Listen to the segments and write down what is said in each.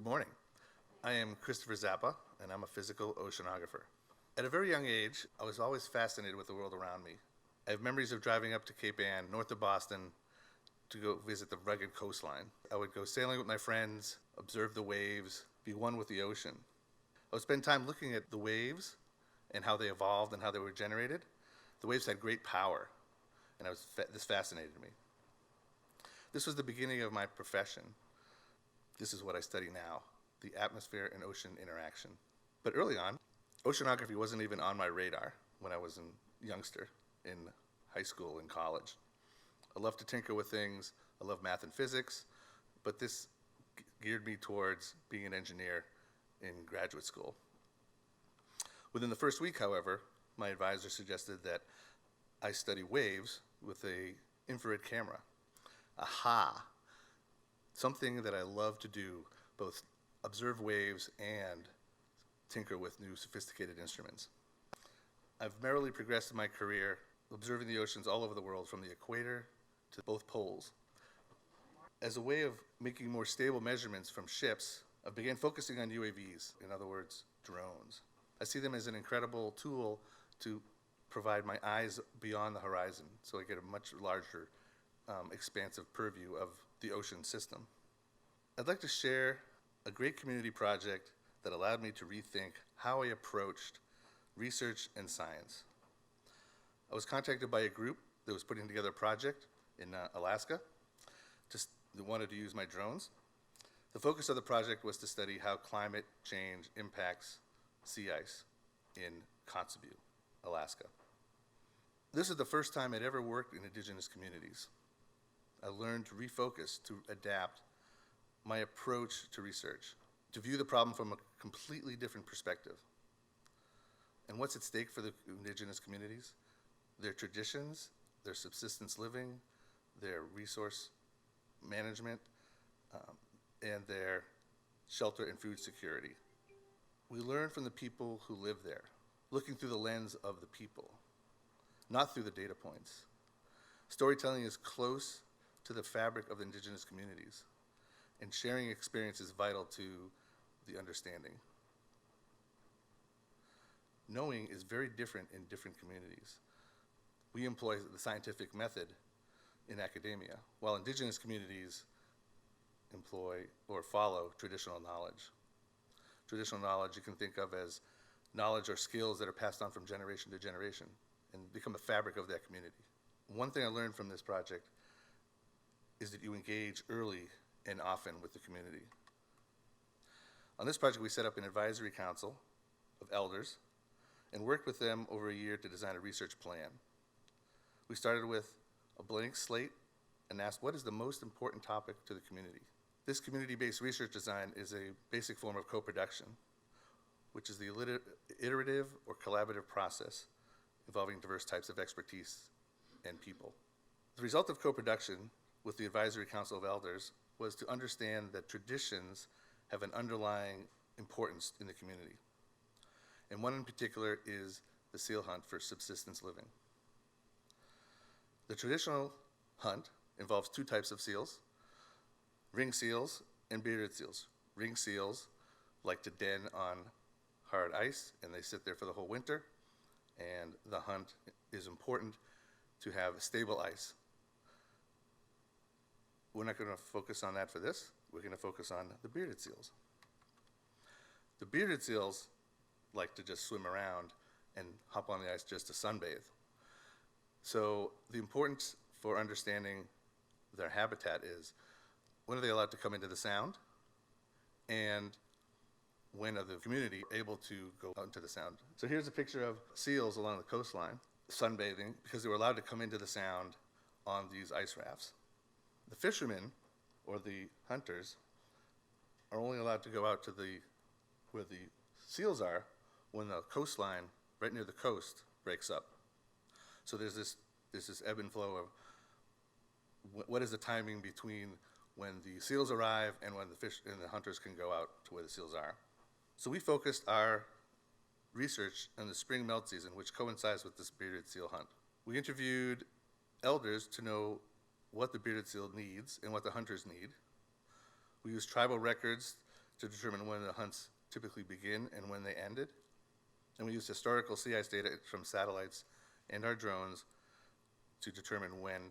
Good morning. I am Christopher Zappa, and I'm a physical oceanographer. At a very young age, I was always fascinated with the world around me. I have memories of driving up to Cape Ann, north of Boston, to go visit the rugged coastline. I would go sailing with my friends, observe the waves, be one with the ocean. I would spend time looking at the waves and how they evolved and how they were generated. The waves had great power, and this fascinated me. This was the beginning of my profession. This is what I study now, the atmosphere and ocean interaction. But early on, oceanography wasn't even on my radar when I was a youngster in high school and college. I loved to tinker with things. I love math and physics, but this geared me towards being an engineer in graduate school. Within the first week, however, my advisor suggested that I study waves with an infrared camera. Aha! Something that I love to do, both observe waves and tinker with new sophisticated instruments. I've merrily progressed in my career, observing the oceans all over the world, from the equator to both poles. As a way of making more stable measurements from ships, I began focusing on UAVs, in other words, drones. I see them as an incredible tool to provide my eyes beyond the horizon, so I get a much larger, expansive purview of the ocean system. I'd like to share a great community project that allowed me to rethink how I approached research and science. I was contacted by a group that was putting together a project in Alaska that wanted to use my drones. The focus of the project was to study how climate change impacts sea ice in Kotzebue, Alaska. This is the first time I'd ever worked in indigenous communities. I learned to refocus, to adapt my approach to research, to view the problem from a completely different perspective. And what's at stake for the indigenous communities? Their traditions, their subsistence living, their resource management, and their shelter and food security. We learn from the people who live there, looking through the lens of the people, not through the data points. Storytelling is close to the fabric of the indigenous communities, and sharing experience is vital to the understanding. Knowing is very different in different communities. We employ the scientific method in academia, while indigenous communities employ or follow traditional knowledge. Traditional knowledge you can think of as knowledge or skills that are passed on from generation to generation and become a fabric of that community. One thing I learned from this project is that you engage early and often with the community. On this project, we set up an advisory council of elders and worked with them over a year to design a research plan. We started with a blank slate and asked, what is the most important topic to the community? This community-based research design is a basic form of co-production, which is the iterative or collaborative process involving diverse types of expertise and people. The result of co-production with the Advisory Council of Elders was to understand that traditions have an underlying importance in the community. And one in particular is the seal hunt for subsistence living. The traditional hunt involves two types of seals, ring seals and bearded seals. Ring seals like to den on hard ice, and they sit there for the whole winter, and the hunt is important to have stable ice. We're not going to focus on that for this. We're going to focus on the bearded seals. The bearded seals like to just swim around and hop on the ice just to sunbathe. So the importance for understanding their habitat is, when are they allowed to come into the sound, and when are the community able to go out into the sound? So here's a picture of seals along the coastline sunbathing because they were allowed to come into the sound on these ice rafts. The fishermen, or the hunters, are only allowed to go out to where the seals are when the coastline, right near the coast, breaks up. So there's this ebb and flow of what is the timing between when the seals arrive and when the fish and the hunters can go out to where the seals are. So we focused our research on the spring melt season, which coincides with this bearded seal hunt. We interviewed elders to know what the bearded seal needs and what the hunters need. We used tribal records to determine when the hunts typically begin and when they ended. And we used historical sea ice data from satellites and our drones to determine when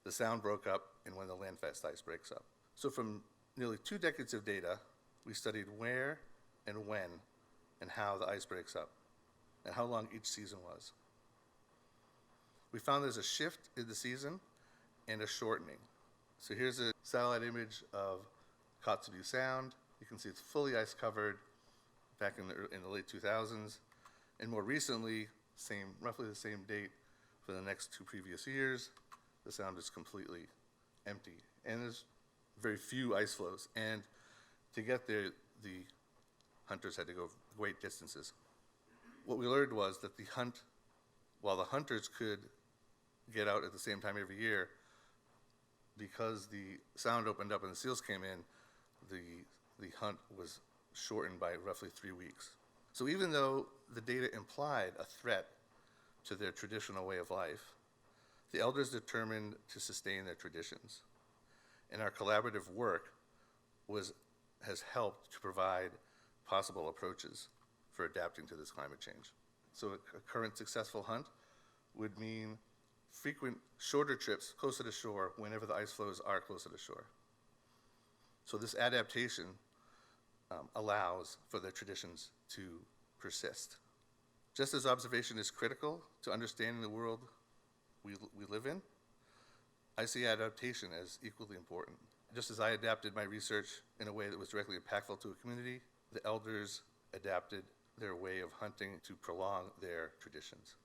the sound broke up and when the landfast ice breaks up. So from nearly 2 decades of data, we studied where and when and how the ice breaks up and how long each season was. We found there's a shift in the season and a shortening. So here's a satellite image of Kotzebue Sound. You can see it's fully ice covered back in the late 2000s. And more recently, roughly the same date for the next 2 previous years, the sound is completely empty. And there's very few ice flows. And to get there, the hunters had to go great distances. What we learned was that while the hunters could get out at the same time every year, because the sound opened up and the seals came in, the hunt was shortened by roughly 3 weeks. So even though the data implied a threat to their traditional way of life, the elders determined to sustain their traditions. And our collaborative work has helped to provide possible approaches for adapting to this climate change. So a current successful hunt would mean frequent shorter trips closer to shore whenever the ice flows are closer to shore. So this adaptation allows for the traditions to persist. Just as observation is critical to understanding the world we live in, I see adaptation as equally important. Just as I adapted my research in a way that was directly impactful to a community, the elders adapted their way of hunting to prolong their traditions.